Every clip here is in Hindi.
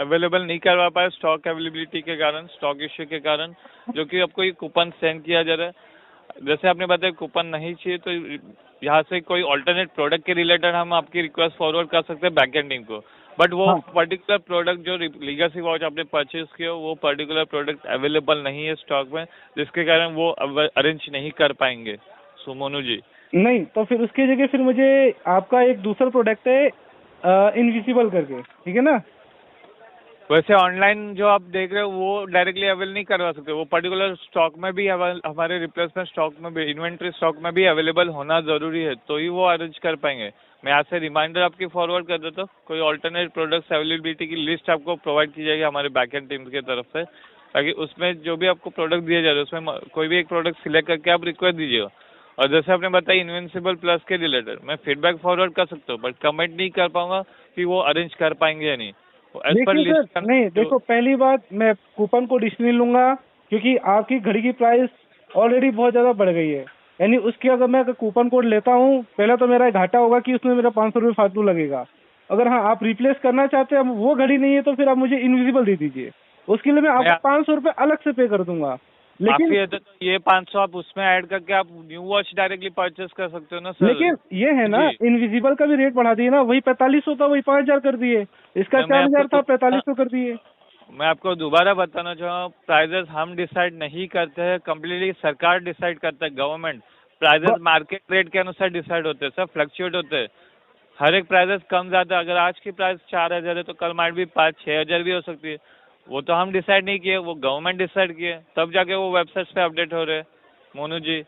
अवेलेबल नहीं करवा पाए स्टॉक अवेलेबिलिटी के कारण, स्टॉक इश्यू के कारण, जो कि आपको ये कूपन सेंड किया जा रहा है। जैसे आपने बताया कूपन नहीं चाहिए तो यहाँ से कोई ऑल्टरनेट प्रोडक्ट के रिलेटेड हम आपकी रिक्वेस्ट फॉरवर्ड कर सकते हैं बैक एंड टीम को, बट वो हाँ पर्टिकुलर प्रोडक्ट जो लीगेसी वॉच आपने परचेज किया वो पर्टिकुलर प्रोडक्ट अवेलेबल नहीं है स्टॉक में, जिसके कारण वो अरेंज नहीं कर पाएंगे। सो मोनू जी नहीं, तो फिर उसकी जगह फिर मुझे आपका एक दूसरा प्रोडक्ट है इनविजिबल करके, ठीक है ना? वैसे ऑनलाइन जो आप देख रहे हो वो डायरेक्टली अवेल नहीं करवा सकते, वो पर्टिकुलर स्टॉक में भी हमारे रिप्लेसमेंट स्टॉक में भी, इन्वेंट्री स्टॉक में भी अवेलेबल होना जरूरी है, तो ही वो अरेंज कर पाएंगे। मैं यहाँ से रिमाइंडर आपकी फॉरवर्ड कर देता हूँ, कोई ऑल्टरनेट प्रोडक्ट्स अवेलेबिलिटी की लिस्ट आपको प्रोवाइड की जाएगी हमारे बैकएंड टीम की तरफ से, ताकि उसमें जो भी आपको प्रोडक्ट दिए जा रहे हैं उसमें कोई भी एक प्रोडक्ट सिलेक्ट करके आप रिक्वेस्ट दीजिएगा। और जैसे आपने बताया इनविंसिबल प्लस के रिलेटेड मैं फीडबैक फॉरवर्ड कर सकता हूँ, बट कमेंट नहीं कर पाऊंगा कि वो अरेंज कर पाएंगे या नहीं। एज पर देखिए सर, लिस्ट नहीं देखो, पहली बात मैं कूपन कोड इसलिए लूंगा क्योंकि आपकी घड़ी की प्राइस ऑलरेडी बहुत ज़्यादा बढ़ गई है। यानी उसकी अगर कूपन कोड लेता हूँ, पहले तो मेरा घाटा होगा कि उसमें मेरा 500 रुपये फालतू लगेगा। अगर हाँ आप रिप्लेस करना चाहते हैं, अब वो घड़ी नहीं है तो फिर आप मुझे इनविजिबल दे दीजिए, उसके लिए मैं आपको 500 रुपये अलग से पे कर दूंगा। माफी लेकिन है तो ये 500 आप उसमें ऐड करके आप न्यू वॉच डायरेक्टली परचेस कर सकते हो ना सर। लेकिन ये है ना, जी इनविजिबल का भी रेट बढ़ा दिए ना, वही 4500 था वही 5000 कर दिए, इसका मैं 4000 था आपको 4500 कर दिए। मैं आपको दोबारा बताना चाहूँ, प्राइजेस हम डिसाइड नहीं करते हैं, कम्प्लीटली सरकार डिसाइड करता है, गवर्नमेंट। प्राइजेस मार्केट रेट के अनुसार डिसाइड होते हैं सर, फ्लक्चुएट होते हैं। हर एक प्राइजेस कम ज़्यादा, अगर आज की प्राइस 4000 है तो कल माइट भी 5-6 हजार भी हो सकती है। वो तो हम डिसाइड नहीं किए, वो गवर्नमेंट डिसाइड किए, तब जाके वो वेबसाइट पे अपडेट हो रहे हैं मोनू जी।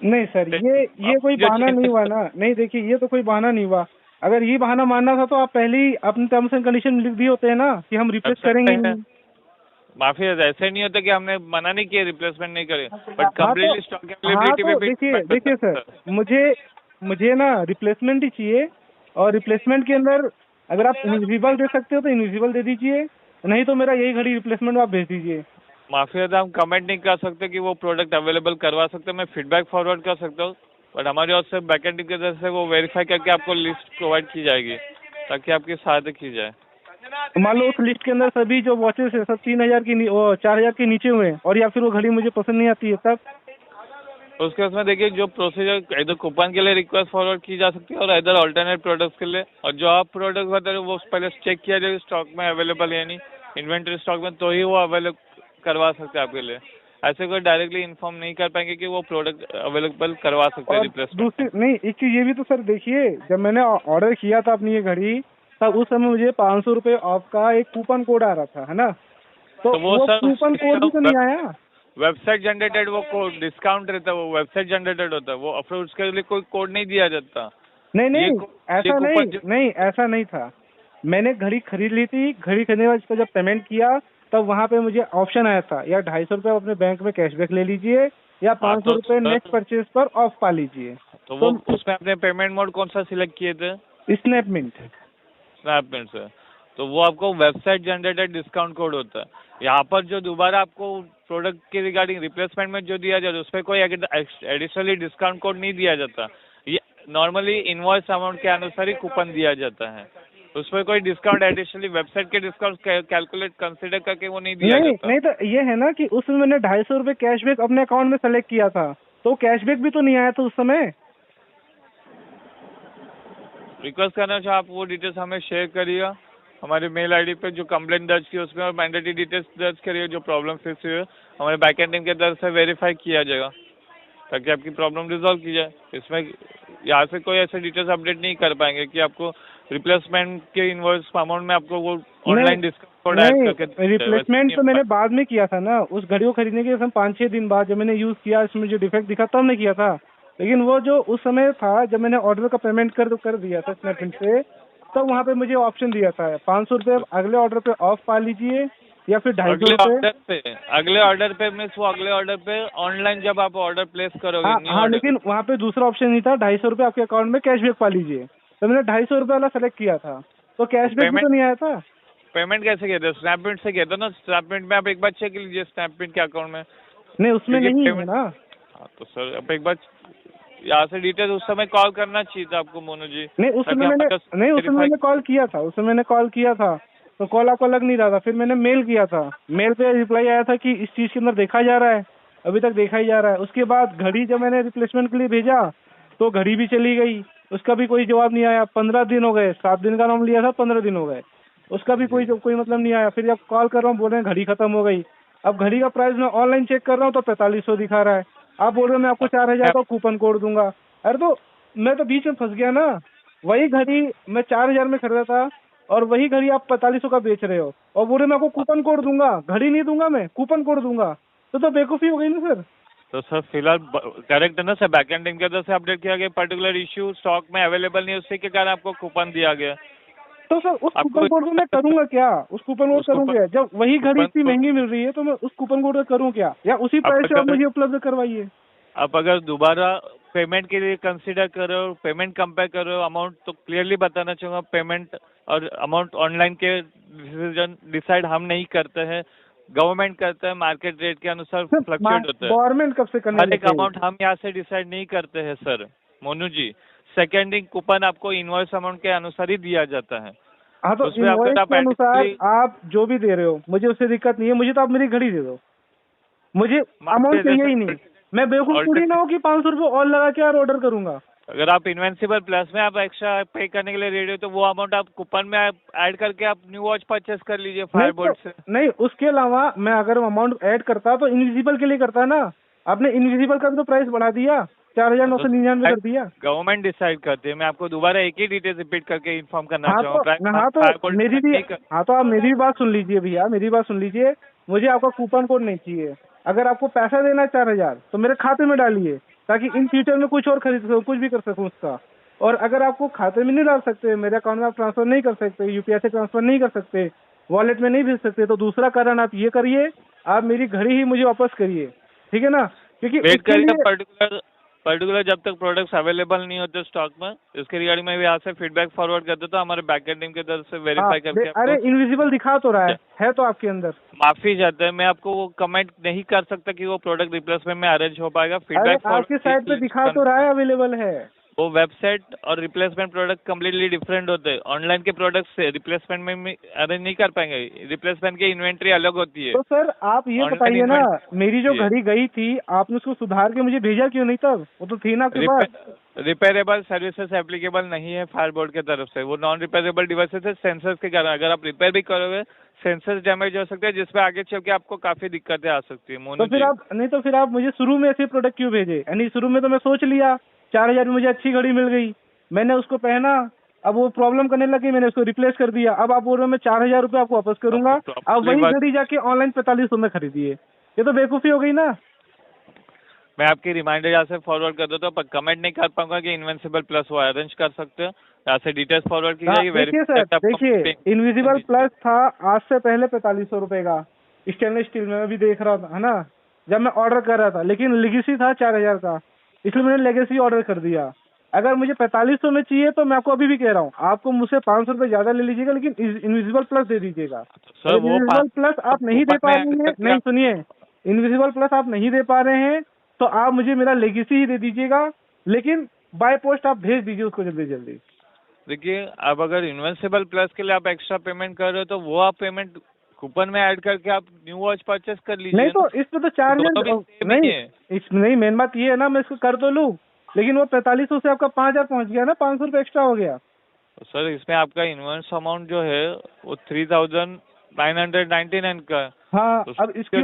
नहीं सर, ये कोई जो बहाना नहीं चेंजेस हुआ ना। नहीं देखिए, ये तो कोई बहाना नहीं हुआ। अगर ये बहाना मानना था तो आप पहले ही अपने टर्म्स एंड कंडीशन लिख दिए होते हैं ना कि हम रिप्लेस करेंगे ही नहीं। माफी है, ऐसे नहीं होता कि हमने मना नहीं किया रिप्लेसमेंट नहीं करे, बट हाँ तो कम्प्लीटली स्टॉक हाँ अवेलेबिलिटी पे तो भी देखिए डिपेंड देखिए करता सर, है सर। मुझे मुझे ना रिप्लेसमेंट ही चाहिए, और रिप्लेसमेंट के अंदर अगर आप इनविजिबल दे सकते हो तो इनविजिबल दे दीजिए, नहीं तो मेरा यही घड़ी रिप्लेसमेंट आप भेज दीजिए। माफी है, हम कमेंट नहीं कर सकते कि वो प्रोडक्ट अवेलेबल करवा सकते, मैं फीडबैक फॉरवर्ड कर सकता हूँ, बट हमारी ओर से बैकएंड की तरफ से वो वेरीफाई करके आपको लिस्ट प्रोवाइड की जाएगी ताकि आपकी सहायता की जाए। मान लो उस लिस्ट के अंदर सभी जो वॉचेस है सब 3000 की वो 4000 के नीचे हुए हैं, और या फिर वो घड़ी मुझे पसंद नहीं आती है, तब उसके उसमें देखिए जो प्रोसीजर इधर कूपन के लिए रिक्वेस्ट फॉरवर्ड की जा सकती है और इधर अल्टरनेट प्रोडक्ट्स के लिए, और जो आप प्रोडक्ट बता रहे हो वो पहले चेक किया जाए स्टॉक में अवेलेबल है नहीं, इन्वेंट्री स्टॉक में, तो ही वो अवेलेबल करवा सकते हैं आपके लिए। ऐसे कोई डायरेक्टली इन्फॉर्म नहीं कर पाएंगे कि वो प्रोडक्ट अवेलेबल करवा सकते हैं और रिप्लेसमेंट। दूसरी नहीं, एक चीज ये भी तो सर देखिए, जब मैंने ऑर्डर किया था अपनी ये घड़ी, तब उस समय मुझे 500 रुपये ऑफ का एक कूपन कोड आ रहा था, है ना? तो वो वो सर कूपन कोड भी तो नहीं आया। वेबसाइट जनरेटेड वो कोड डिस्काउंट रहता है, वो वेबसाइट जनरेटेड होता है वो, फिर उसके लिए कोई कोड नहीं दिया जाता। नहीं ये नहीं, ये ऐसा नहीं कूपन जो नहीं, ऐसा नहीं था। मैंने घड़ी खरीद ली थी, घड़ी खरीदने के बाद इसका जब पेमेंट किया, तब वहाँ पे मुझे ऑप्शन आया था, या 250 रुपये अपने बैंक में कैशबैक ले लीजिए, या हाँ 500 तो रुपये सर, नेक्स्ट परचेज पर ऑफ पा लीजिए। तो तो वो उसमें आपने पेमेंट मोड कौन सा सिलेक्ट किए थे? स्नैपमिंट। स्नैपडील से, तो वो आपको वेबसाइट जनरेटेड डिस्काउंट कोड होता है। यहाँ पर जो दोबारा आपको प्रोडक्ट के रिगार्डिंग रिप्लेसमेंट में जो दिया जाता है उस पर कोई एडिशनली डिस्काउंट कोड नहीं दिया जाता, ये नॉर्मली इनवॉइस अमाउंट के अनुसार ही कूपन दिया जाता है, उस पर कोई डिस्काउंट एडिशनली वेबसाइट के डिस्काउंट कैलकुलेट कंसिडर करके वो नहीं दिया नहीं जाता। नहीं, तो ये है ना कि उसमें मैंने 250 रुपये कैशबैक अपने अकाउंट में सेलेक्ट किया था, तो कैशबैक भी तो नहीं आया था उस समय। रिक्वेस्ट करना चाहो आप वो डिटेल्स हमें शेयर करिएगा हमारे मेल आईडी पे, जो कंप्लेंट दर्ज की उसमें, और मैंडेटरी डिटेल्स दर्ज करिए जो प्रॉब्लम फेस हुई है, हमारे बैकएंड टीम के तरफ से वेरीफाई किया जाएगा ताकि आपकी प्रॉब्लम रिजॉल्व की जाए। इसमें यहाँ से कोई ऐसे डिटेल्स अपडेट नहीं कर पाएंगे कि आपको रिप्लेसमेंट के इनवॉइस अमाउंट में आपको वो ऑनलाइन डिस्काउंट कोड ऐड करके रिप्लेसमेंट तो मैंने बाद में किया था ना, उस घड़ी को खरीदने के 5-6 दिन बाद जब मैंने यूज़ किया, इसमें जो डिफेक्ट दिखा तब नहीं किया था। लेकिन वो जो उस समय था जब मैंने ऑर्डर का पेमेंट कर दिया था स्नैपडील से, तब वहाँ पे मुझे ऑप्शन दिया था 500 रुपये अगले ऑर्डर पे ऑफ पा लीजिए, या फिर 250 रुपये। अगले ऑर्डर पे मीन्स वो अगले ऑर्डर पे ऑनलाइन जब आप ऑर्डर प्लेस करोगे हाँ न्यू हाँ, ऑर्डर। लेकिन वहाँ पे दूसरा ऑप्शन नहीं था, 250 रुपये आपके अकाउंट में कैशबैक पा लीजिए, तो मैंने 250 रुपये वाला सेलेक्ट किया था, तो कैशबैक भी तो नहीं आया था। पेमेंट कैसे किया था? स्नैपडील से किया था ना, स्नैपडील में आप एक बार चेक कीजिए स्नैपडील के अकाउंट में। नहीं, उसमें नहीं है ना। हाँ तो सर आप एक बार यहाँ से डिटेल उस समय कॉल करना चाहिए था आपको मोनू जी। नहीं, उस समय मैंने कॉल किया था, तो कॉल आपका लग नहीं रहा था। फिर मैंने मेल किया था, मेल पे रिप्लाई आया था कि इस चीज़ के अंदर देखा जा रहा है, अभी तक देखा ही जा रहा है। उसके बाद घड़ी जब मैंने रिप्लेसमेंट के लिए भेजा तो घड़ी भी चली गई, उसका भी कोई जवाब नहीं आया। 15 दिन हो गए, 7 दिन का नाम लिया था, 15 दिन हो गए, उसका भी कोई मतलब नहीं आया। फिर जब कॉल कर रहा हूँ बोल रहे हैं घड़ी खत्म हो गई। अब घड़ी का प्राइस मैं ऑनलाइन चेक कर रहा हूँ तो 4500 दिखा रहा है। आप बोल रहे हो मैं आपको 4000 का कूपन कोड दूंगा। अरे तो मैं तो बीच में फंस गया ना। वही घड़ी मैं 4000 में खरीदा था और वही घड़ी आप 4500 का बेच रहे हो और बोल रहे मैं आपको कूपन कोड दूंगा। घड़ी नहीं दूंगा, मैं कूपन कोड दूंगा। तो बेवकूफ़ी हो गई ना सर। तो सर फिलहाल करेक्ट है ना सर, बैकएंड टीम की तरफ से अपडेट किया गया, पर्टिकुलर इश्यू स्टॉक में अवेलेबल नहीं, उसी के कारण आपको कूपन दिया गया। तो सर उस कूपन कोड को मैं करूंगा क्या? उस कूपन कोड करूँ क्या? जब वही घड़ी इतनी महंगी मिल रही है तो मैं उस कूपन कोड का करूँ क्या? या उसी प्राइस से आप मुझे उपलब्ध करवाइए। आप अगर दोबारा पेमेंट के लिए कंसीडर कर रहे हो, पेमेंट कंपेयर कर रहे हो अमाउंट, तो क्लियरली बताना चाहूँगा पेमेंट और अमाउंट ऑनलाइन के डिसीजन डिसाइड हम नहीं करते हैं, गवर्नमेंट करता है, मार्केट रेट के अनुसार फ्लक्चुएट होता है। गवर्नमेंट कब से करने हर एक लगी? अमाउंट हम यहाँ से डिसाइड नहीं करते हैं सर मोनू जी। सेकेंडिंग कूपन आपको इनवॉइस अमाउंट के अनुसार ही दिया जाता है। हाँ तो उसमें इनवॉइस आप के अनुसार आप जो भी दे रहे हो मुझे उससे दिक्कत नहीं है, मुझे तो आप मेरी घड़ी दे दो, मुझे अमाउंट चाहिए ही नहीं। मैं बेवकूफ़ थोड़ी ना हूँ कि 500 रुपये और लगा के और ऑर्डर करूंगा। अगर आप इन्वेंसिबल प्लस में आप एक्स्ट्रा पे करने के लिए रेडी हो तो वो अमाउंट आप कूपन में आप ऐड करके आप न्यू वॉच परचेस कर लीजिए फायरबोल्ट से। नहीं, उसके अलावा मैं अगर अमाउंट ऐड करता तो इनविजिबल के लिए करता ना। आपने इनविजिबल का भी तो प्राइस बढ़ा दिया, 4999 कर दिया। गवर्नमेंट डिसाइड करती है। मैं आपको दोबारा एक ही डिटेल रिपीट करके इन्फॉर्म करना चाहूँगा। तो आप मेरी भी बात सुन लीजिए भैया, मेरी बात सुन लीजिए। मुझे आपका कूपन कोड नहीं चाहिए। अगर आपको पैसा देना है 4000 तो मेरे खाते में डालिए ताकि इन फ्यूचर में कुछ और खरीद सकूँ, कुछ भी कर सकूँ उसका। और अगर आपको खाते में नहीं डाल सकते, मेरे अकाउंट में आप ट्रांसफर नहीं कर सकते, यूपीआई से ट्रांसफर नहीं कर सकते, वॉलेट में नहीं भेज सकते, तो दूसरा कारण आप ये करिए, आप मेरी घड़ी ही मुझे वापस करिए, ठीक है ना? क्योंकि वेट करिए पर्टिकुलर जब तक प्रोडक्ट्स अवेलेबल नहीं होते स्टॉक में, इसके रिगार्डिंग में भी यहाँ से फीडबैक फॉरवर्ड करते तो हमारे बैकएंड टीम की तरफ से वेरीफाई करके अरे इनविजिबल दिखा तो रहा है तो आपके अंदर माफी चाहते हैं, मैं आपको वो कमेंट नहीं कर सकता कि वो प्रोडक्ट रिप्लेसमेंट में अरेंज हो पाएगा। फीडबैक आपकी साइट पे दिखा तो रहा है अवेलेबल है। वो वेबसाइट और रिप्लेसमेंट प्रोडक्ट कम्प्लीटली डिफरेंट होते हैं। ऑनलाइन के प्रोडक्ट से रिप्लेसमेंट में अरेंज नहीं कर पाएंगे, रिप्लेसमेंट की इन्वेंट्री अलग होती है। तो सर आप ये बताइए ना, मेरी जो घड़ी गई थी आपने उसको सुधार के मुझे भेजा क्यों नहीं? तब वो तो थी ना आपके पास। रिपेयरेबल सर्विसेज एप्लीकेबल नहीं है फायरबोल्ट की तरफ से, वो नॉन रिपेयरेबल डिवाइसेस है सेंसर्स के कारण। अगर आप रिपेयर भी करोगे सेंसर्स डैमेज हो सकते हैं जिसपे आगे चल के आपको काफी दिक्कतें आ सकती है। तो फिर आप मुझे शुरू में ऐसे प्रोडक्ट क्यों भेजे? यानी शुरू में तो मैं सोच लिया 4000 में मुझे अच्छी घड़ी मिल गई, मैंने उसको पहना, अब वो प्रॉब्लम करने लगी, मैंने उसको रिप्लेस कर दिया। अब आप बोल रहे हो मैं 4000 रुपये आपको वापस करूंगा, अब वही घड़ी जाके ऑनलाइन 4500 में खरीदिए। ये तो बेवकूफ़ी हो गई ना। मैं आपकी रिमाइंडर यहाँ से फॉरवर्ड कर देता हूँ, पर कमेंट नहीं कर पाऊंगा कि इनविजिबल प्लस वो अरेंज कर सकते हैं। यहाँ से डिटेल्स फॉरवर्ड की जाएगी। देखिए इनविजिबल प्लस था आज से पहले 4500 रुपये का, स्टेनलेस स्टील में मैं भी देख रहा था, है ना, जब मैं ऑर्डर कर रहा था, लेकिन लेगेसी था 4000 का, इसलिए मैंने लेगेसी ऑर्डर कर दिया। अगर मुझे 4500 में चाहिए तो मैं आपको अभी भी कह रहा हूँ, आपको मुझसे 500 रुपये ज्यादा ले लीजिएगा, लेकिन इनविजिबल प्लस दे दीजिएगा। इनविजिबल प्लस आप नहीं दे पा रहे हैं, नहीं सुनिए, इनविजिबल प्लस आप नहीं दे पा रहे हैं तो आप मुझे मेरा लेगेसी ही दे दीजिएगा, लेकिन बाय पोस्ट आप भेज दीजिए उसको जल्दी जल्दी। देखिए अब अगर इनविजिबल प्लस के लिए आप एक्स्ट्रा पेमेंट कर रहे हो तो वो आप पेमेंट कूपन में ऐड करके आप न्यू वॉच परचेस कर लीजिए। नहीं तो इसमें तो चार्ज नहीं, मेन बात ये है ना, मैं इसको कर तो लूँ, लेकिन वो 4500 से आपका 5000 पहुँच गया ना, 500 रुपये एक्स्ट्रा हो गया। तो सर इसमें आपका इन्वेंस अमाउंट जो है वो 3999 का। हाँ तो अब इसके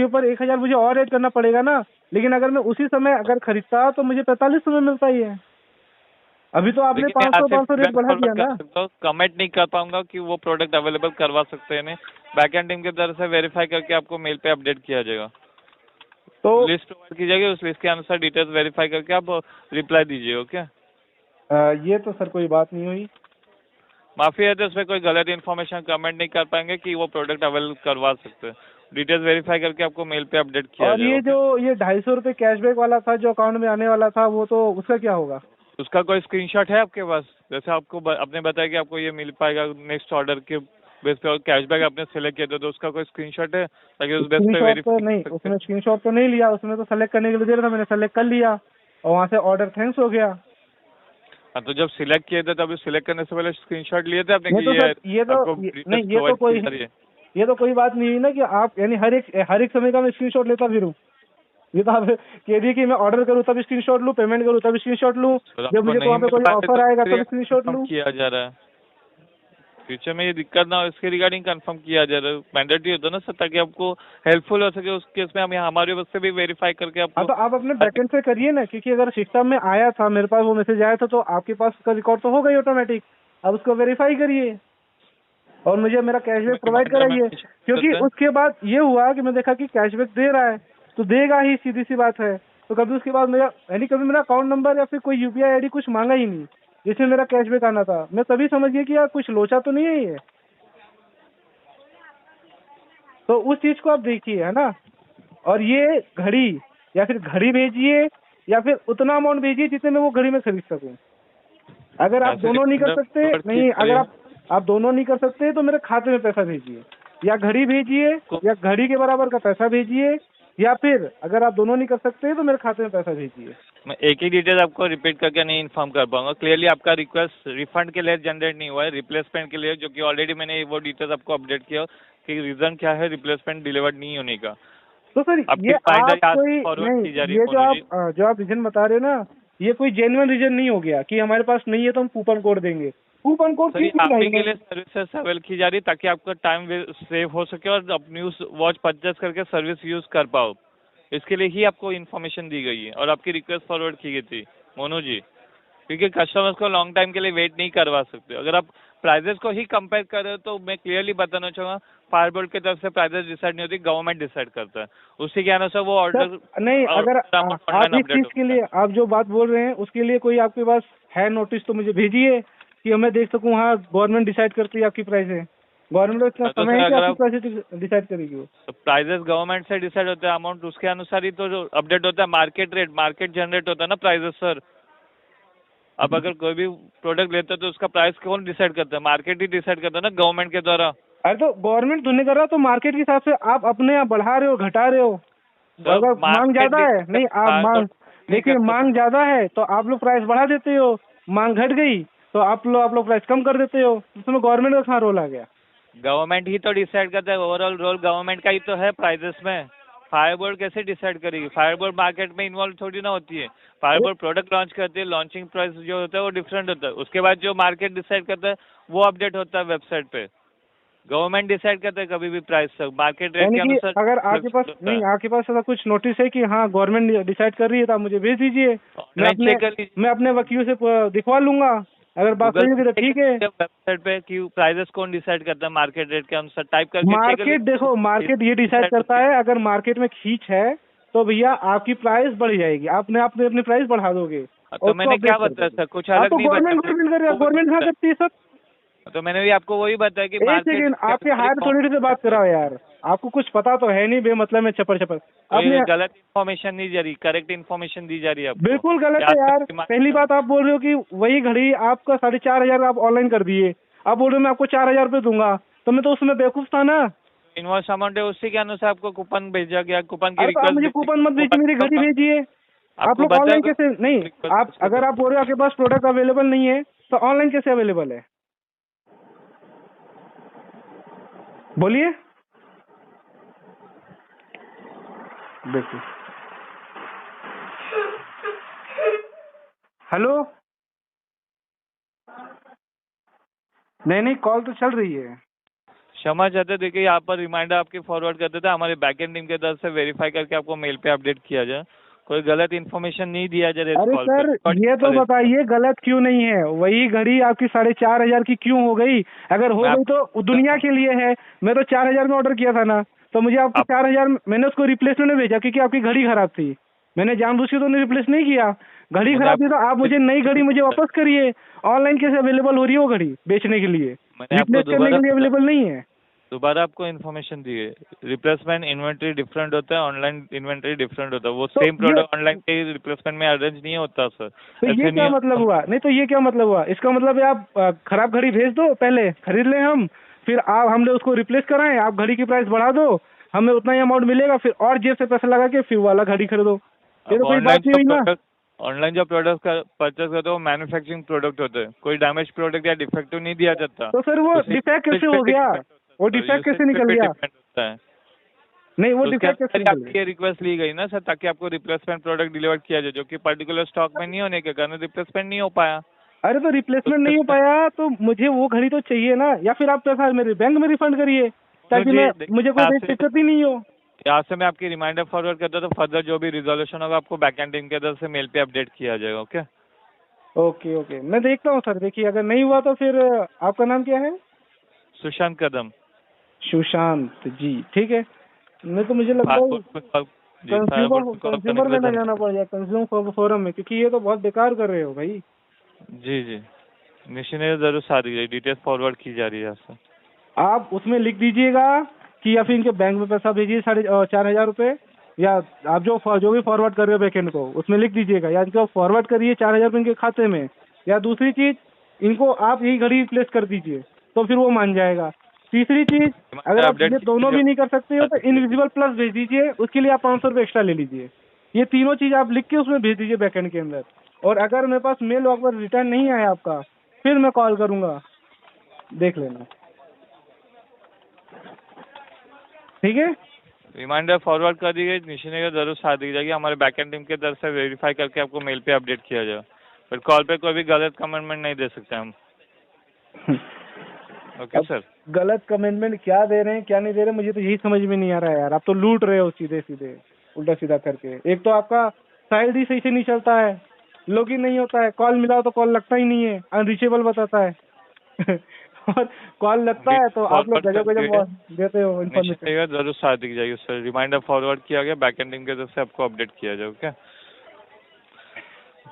ऊपर 1000 मुझे और ऐड करना पड़ेगा ना, लेकिन अगर मैं उसी समय अगर खरीदता तो मुझे 4500 में मिलता ही है। अभी तो आपने 500 रेट बढ़ा दिया ना। तो कमेंट नहीं कर पाऊंगा कि वो प्रोडक्ट अवेलेबल करवा सकते हैं नहीं, बैकएंड टीम की तरफ से वेरीफाई करके आपको मेल पे अपडेट किया जाएगा। तो लिस्ट प्रोवाइड की जाएगी, उस लिस्ट के अनुसार डिटेल्स वेरीफाई करके आप रिप्लाई दीजिए। ओके ये तो सर कोई बात नहीं हुई, माफी है तो उसमें कोई गलत इन्फॉर्मेशन कमेंट नहीं कर पाएंगे कि वो प्रोडक्ट अवेलेबल करवा सकते हैं। डिटेल्स वेरीफाई करके आपको मेल पे अपडेट किया जाएगा। और ये जो ये 250 रुपये कैशबैक वाला था जो अकाउंट में आने वाला था, वो तो उसका क्या होगा? उसका कोई स्क्रीनशॉट है आपके पास? जैसे आपको आपने बताया कि आपको ये मिल पाएगा नेक्स्ट ऑर्डर के बेस पे, और कैशबैक आपने सेलेक्ट किया था, तो उसका कोई स्क्रीनशॉट है ताकि उस बेस पे वेरीफाई? नहीं, उसमें स्क्रीनशॉट तो नहीं लिया, उसमें तो सेलेक्ट करने के लिए दे रहा था, मैंने सेलेक्ट कर लिया और वहाँ से ऑर्डर थैंक्स हो गया। हाँ, तो जब सिलेक्ट किए थे तभी सिलेक्ट करने से पहले स्क्रीनशॉट लिए थे आपने ये कि तो सर नहीं, ये तो कोई बात नहीं हुई ना कि आप यानी हर एक समय का मैं स्क्रीनशॉट लेता फिरूं। ये तो आप कह दिए कि मैं ऑर्डर करूं तब स्क्रीनशॉट लूं, पेमेंट करूं तब स्क्रीनशॉट लूं, जब मुझे वहाँ पे कोई ऑफर आएगा तब स्क्रीनशॉट लूं। किया जा रहा है, फ्यूचर में ये दिक्कत ना हो इसके रिगार्डिंग कंफर्म किया जा रहा है, मैंडेटरी होता है ना सर, ताकि आपको हेल्पफुल हो सके उस केस में हम हमारी वजह से भी वेरीफाई करके हाँ, आपको। तो आप अपने बैकएंड से करिए ना, क्योंकि अगर सिस्टम में आया था, मेरे पास वो मैसेज आया था, तो आपके पास उसका रिकॉर्ड तो हो गई ऑटोमेटिक। अब उसको वेरीफाई करिए और मुझे मेरा कैशबैक प्रोवाइड कराइए, क्योंकि उसके बाद ये हुआ कि मैं देखा कि कैशबैक दे रहा है तो देगा ही, सीधी सी बात है। तो कभी उसके बाद मेरा यानी कभी मेरा अकाउंट नंबर या फिर कोई यूपीआई आईडी कुछ मांगा ही नहीं जिसमें मेरा कैशबैक आना था। मैं तभी समझ गया कि यार कुछ लोचा तो नहीं है ये। तो उस चीज को आप देखिए, है ना। और ये घड़ी या फिर घड़ी भेजिए या फिर उतना अमाउंट भेजिए जितने में वो घड़ी में खरीद सकूं। अगर आप दोनों नहीं कर सकते, नहीं, अगर आप दोनों नहीं कर सकते तो मेरे खाते में पैसा भेजिए, या घड़ी भेजिए या घड़ी के बराबर का पैसा भेजिए, या फिर अगर आप दोनों नहीं कर सकते तो मेरे खाते में पैसा भेजिए। मैं एक ही डिटेल आपको रिपीट करके नहीं इन्फॉर्म कर पाऊंगा क्लियरली। आपका रिक्वेस्ट रिफंड के लिए जनरेट नहीं हुआ है, रिप्लेसमेंट के लिए, जो कि ऑलरेडी मैंने वो डिटेल्स आपको अपडेट किया कि रीजन क्या है रिप्लेसमेंट डिलीवर्ड नहीं होने का। तो सर ये आप कोई नहीं, ये जो आप रीजन बता रहे हो ना, ये कोई जेन्युइन रीजन नहीं हो गया कि हमारे पास नहीं है तो हम कूपन कोड देंगे। कूपन कोड आपके के लिए सर्विसेज अवेल की जा रही है ताकि आपका टाइम सेव हो सके और आप न्यूज वॉच परचेस करके सर्विस यूज कर पाओ। इसके लिए ही आपको इन्फॉर्मेशन दी गई है और आपकी रिक्वेस्ट फॉरवर्ड की गई थी मोनू जी, क्योंकि कस्टमर्स को लॉन्ग टाइम के लिए वेट नहीं करवा सकते। अगर आप प्राइजेस को ही कंपेयर कर रहे हो तो मैं क्लियरली बताना चाहूँगा, फायरबोल्ट की तरफ से प्राइजेस डिसाइड नहीं होती, गवर्नमेंट डिसाइड करता है, उसी के अनुसार वो ऑर्डर नहीं। अगर आप इस चीज के लिए आप जो बात बोल रहे हैं उसके लिए कोई आपके पास है नोटिस तो मुझे भेजिए कि मैं देख सकूं। हाँ, गवर्नमेंट डिसाइड करती है आपकी प्राइस है, गवर्नमेंट इतना समय है कि आपकी प्राइस डिसाइड करेगी। वो प्राइजेस गवर्नमेंट से डिसाइड होता है, अमाउंट उसके अनुसार ही तो अपडेट होता है, मार्केट रेट, मार्केट जनरेट होता है ना प्राइजेस सर। अब अगर कोई भी प्रोडक्ट लेते हो तो उसका प्राइस कौन डिसाइड करता है? मार्केट ही डिसाइड करता है ना गवर्नमेंट के द्वारा। अरे तो गवर्नमेंट तो नहीं कर रहा, तो मार्केट के हिसाब से आप अपने आप बढ़ा रहे हो घटा रहे हो। अगर मांग ज्यादा है, नहीं आप मांग देखिए, मांग ज्यादा है तो आप लोग प्राइस बढ़ा देते हो, मांग घट गई तो आप लोग प्राइस कम कर देते हो। उसमें गवर्नमेंट का कहाँ रोल आ गया? गवर्नमेंट ही तो डिसाइड करता है, ओवरऑल रोल गवर्नमेंट का ही तो है प्राइजेस में। फायरबोल्ट कैसे डिसाइड करेगी? फायरबोल्ट मार्केट में इन्वॉल्व थोड़ी ना होती है। फायरबोल्ट प्रोडक्ट लॉन्च करती है, लॉन्चिंग प्राइस जो होता है वो डिफरेंट होता है, उसके बाद जो मार्केट डिसाइड करता है वो अपडेट होता है वेबसाइट पे। गवर्नमेंट डिसाइड करता है कभी भी प्राइस सब मार्केट रेट के अनुसार। अगर आपके पास नहीं, आपके पास ऐसा कुछ नोटिस है कि हाँ गवर्नमेंट डिसाइड कर रही है तो आप मुझे भेज दीजिए, मैं अपने वकील से दिखवा लूंगा। अगर बात सही होगी तो ठीक है। वेबसाइट पे कि प्राइसेस कौन डिसाइड करता है मार्केट रेट के अनुसार टाइप करके। मार्केट देखो, मार्केट ये डिसाइड करता है। अगर मार्केट में खींच है तो भैया आपकी प्राइस बढ़ जाएगी, आपने अपनी प्राइस बढ़ा दोगे। तो मैंने क्या बताया सर, कुछ अलग नहीं बताया। गवर्नमेंट कहाँ करती है सर? तो मैंने भी आपको वही बताया कि एक सेकंड, आपके हायर अथॉरिटी से बात कराओ यार, आपको कुछ पता तो है नहीं, बेमतलब में चपर आपने गलत इन्फॉर्मेशन नहीं जा रही, करेक्ट इन्फॉर्मेशन दी जा रही है। बिल्कुल गलत है यार। पहली बात आप बोल रहे हो कि वही घड़ी आपका 4,500 आप ऑनलाइन कर दिए, आप बोल रहे हो मैं आपको 4,000 रुपये दूंगा, तो मैं तो उसमें बेवकूफ था ना। इनवॉइस अमाउंट है उसी के अनुसार आपको कूपन भेजा गया। कूपन की रिक्वेस्ट, मुझे कूपन मत भेजिए, मेरी घड़ी भेजिए। आप लोग ऑनलाइन कैसे नहीं, आप अगर आप बोल रहे हो आपके पास प्रोडक्ट अवेलेबल नहीं है तो ऑनलाइन कैसे अवेलेबल है? बोलिए। देखिए, हेलो, नहीं कॉल तो चल रही है। क्षमा चाहते, देखिए यहाँ पर रिमाइंडर आपके फॉरवर्ड कर देते हैं, हमारे बैकएंड टीम के तरफ से वेरीफाई करके आपको मेल पे अपडेट किया जाए, कोई गलत इन्फॉर्मेशन नहीं दिया जाए। अरे सर ये तो बताइए गलत क्यों नहीं है? वही घड़ी आपकी 4,500 की क्यों हो गई? अगर हो गई तो दुनिया के लिए है। मैं तो 4,000 में ऑर्डर किया था ना, तो मुझे आपको 4,000 मैंने उसको रिप्लेसमेंट में भेजा क्योंकि आपकी घड़ी खराब थी। मैंने जानबूझ के तो नहीं रिप्लेस नहीं किया। घड़ी खराब थी तो आप मुझे नई घड़ी मुझे वापस करिए। ऑनलाइन कैसे अवेलेबल हो रही है वो घड़ी बेचने के लिए? रिप्लेस करने के लिए अवेलेबल नहीं है। दोबारा आपको इन्फॉर्मेशन दी है, रिप्लेसमेंट इन्वेंट्री डिफरेंट होता है, ऑनलाइन इन्वेंट्री डिफरेंट होता है। वो सेम प्रोडक्ट ऑनलाइन के रिप्लेसमेंट में अरेंज नहीं होता सर। तो ये क्या मतलब हुआ? नहीं तो ये क्या मतलब हुआ? इसका मतलब है आप खराब घड़ी भेज दो, पहले खरीद लें हम, फिर आप हमने उसको रिप्लेस कराएं, आप घड़ी की प्राइस बढ़ा दो, हमें उतना ही अमाउंट मिलेगा, फिर और जेब से पैसा लगा के फिर वाला घड़ी खरीदो। ये तो कोई बात नहीं हुई ना। ऑनलाइन जो प्रोडक्ट परचेस करते हो वो मैन्युफैक्चरिंग प्रोडक्ट होते हैं, कोई डैमेज प्रोडक्ट या डिफेक्टिव नहीं दिया जाता। तो सर वो उसी डिफेक्ट कैसे usage हो पे गया? depend होता वो है, डिफेक्ट usage कैसे निकल पे गया? depend होता है। नहीं, वो तो उसके डिफेक्ट कैसे अंदर निकल आपकी गया? ये रिक्वेस्ट ली गई ना सर, ताकि आपको रिप्लेसमेंट प्रोडक्ट डिलीवर किया जाए, जो कि पर्टिकुलर स्टॉक में नहीं होने के कारण रिप्लेसमेंट नहीं हो पाया। अरे तो रिप्लेसमेंट नहीं हो पाया तो मुझे वो घड़ी तो चाहिए ना, या फिर आप पैसा मेरे बैंक में रिफंड करिए ताकि मुझे कोई दिक्कत ही नहीं हो। यहाँ से मैं आपकी रिमाइंडर फॉरवर्ड करता हूँ, तो फर्दर जो भी रिजोल्यूशन होगा आपको बैकएंड टीम के तरफ से मेल पे अपडेट किया जाएगा। ओके ओके ओके, मैं देखता हूँ सर। देखिए अगर नहीं हुआ तो फिर आपका नाम क्या है? सुशांत कदम। सुशांत जी, ठीक है। नहीं तो मुझे लगता है कंज्यूमर में ना जाना पड़ जाए, कंज्यूमर फोरम में, क्योंकि ये तो बहुत बेकार कर रहे हो भाई। जी जी, निश्चित जरूर सारी डिटेल्स फॉरवर्ड की जा रही है यहाँ से। आप उसमें लिख दीजिएगा कि या फिर इनके बैंक में पैसा भेजिए 4,500 रुपये, या आप जो भी फॉरवर्ड कर रहे हो बैकेंड को उसमें लिख दीजिएगा, या इनको फॉरवर्ड करिए 4,000 रुपये इनके खाते में, या दूसरी चीज इनको आप यही घड़ी रिप्लेस कर दीजिए तो फिर वो मान जाएगा। तीसरी चीज, अगर आप ये दोनों भी नहीं कर सकते हो तो इनविजिबल प्लस भेज दीजिए, उसके लिए आप 500 रुपये एक्स्ट्रा ले लीजिए। ये तीनों चीज आप लिख के उसमें भेज दीजिए बैकेंड के अंदर। और अगर मेरे पास मेल वॉक रिटर्न नहीं आया आपका, फिर मैं कॉल करूंगा, देख लेना, ठीक है? रिमाइंडर फॉरवर्ड कर दी गई, निश्चित जरूर साथ दी जाएगी। हमारे बैकएंड टीम की तरफ से वेरीफाई करके आपको मेल पे अपडेट किया जाएगा। पर कॉल पे कोई भी गलत कमेंटमेंट नहीं दे सकते हम। Okay sir. गलत कमेंटमेंट क्या दे रहे हैं क्या नहीं दे रहे, मुझे तो यही समझ में नहीं आ रहा है यार। आप तो लूट रहे हो सीधे सीधे उल्टा सीधा करके। एक तो आपका साइड ही सही से नहीं चलता है, लॉगिन नहीं होता है, कॉल मिला तो कॉल लगता ही नहीं है, अनरीचेबल बताता है और कॉल लगता है तो आप लोग गजब गजब देते हो इन्फॉर्मेशन। जरूर साथ दी जाएगी सर, रिमाइंडर फॉरवर्ड किया गया, बैकएंड टीम की तरफ से आपको अपडेट किया जाए। ओके,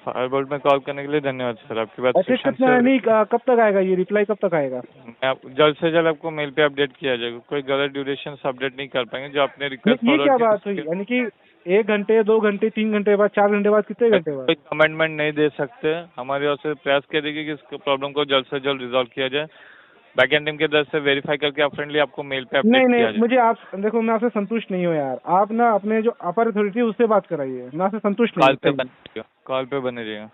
फायरबोल्ट में कॉल करने के लिए धन्यवाद सर। आपकी बात नहीं, कब तक आएगा ये रिप्लाई, कब तक आएगा? आप जल्द से जल्द आपको मेल पे अपडेट किया जाएगा। कोई गलत ड्यूरेशन अपडेट नहीं कर पाएंगे। जो आपने रिक्वेस्ट ये क्या बात हुई, यानी कि 1 घंटे 2 घंटे 3 घंटे बाद 4 घंटे बाद कितने घंटे बाद? कोई कमेंटमेंट नहीं दे सकते। हमारी ओर से प्रयास करेगी कि इस प्रॉब्लम को जल्द से जल्द रिजॉल्व किया जाए। बैकएंड टीम की तरफ से वेरीफाई करके आप फ्रेंडली आपको मेल पे अपडेट किया जाए। मुझे आप देखो, मैं आपसे संतुष्ट नहीं हूँ यार। आप ना अपने जो अपर अथॉरिटी उससे बात कराइए, मैं आपसे संतुष्ट नहीं हूँ। कॉल पे बने रहिएगा।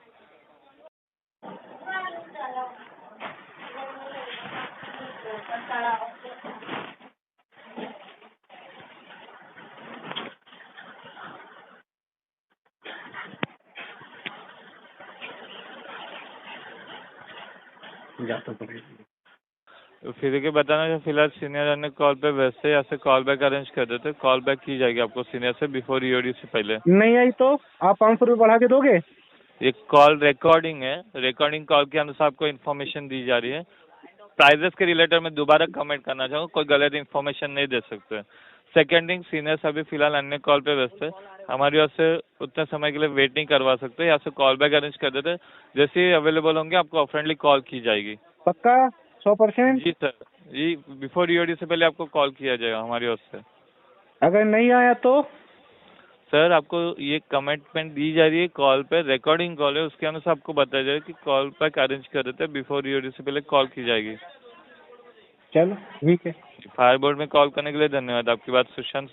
तो फिर के बताना, फिलहाल सीनियर ने कॉल पे वैसे यहाँ से कॉल बैक अरेंज कर देते, कॉल बैक की जाएगी आपको सीनियर से बिफोर ईओडी से पहले। नहीं आई तो आप 500 रुपये बढ़ा के दोगे? एक कॉल रिकॉर्डिंग है, रिकॉर्डिंग कॉल के अनुसार आपको इन्फॉर्मेशन दी जा रही है। प्राइजेस के रिलेटेड में दोबारा कमेंट करना चाहूँगा, कोई गलत इन्फॉर्मेशन नहीं दे सकते। सेकेंड थिंग, सीनियर्स अभी फिलहाल अन्य कॉल पे व्यस्त है, हमारी ओर से उतने समय के लिए वेट नहीं करवा सकते। यहाँ से कॉल बैक अरेंज कर देते, जैसे ही अवेलेबल होंगे आपको फ्रेंडली कॉल की जाएगी। पक्का 100%? जी सर, जी बिफोर ईओडी से पहले आपको कॉल किया जाएगा हमारी ओर से। अगर नहीं आया तो? सर आपको ये कमिटमेंट दी जा रही है, कॉल पे रिकॉर्डिंग कॉल है, उसके अनुसार आपको बताया जाएगा कि कॉल बैक अरेंज कर देते हैं, बिफोर ईओडी से पहले कॉल की जाएगी। चलो ठीक है। फायरबोल्ट में कॉल करने के लिए धन्यवाद। आपकी बात सुशांत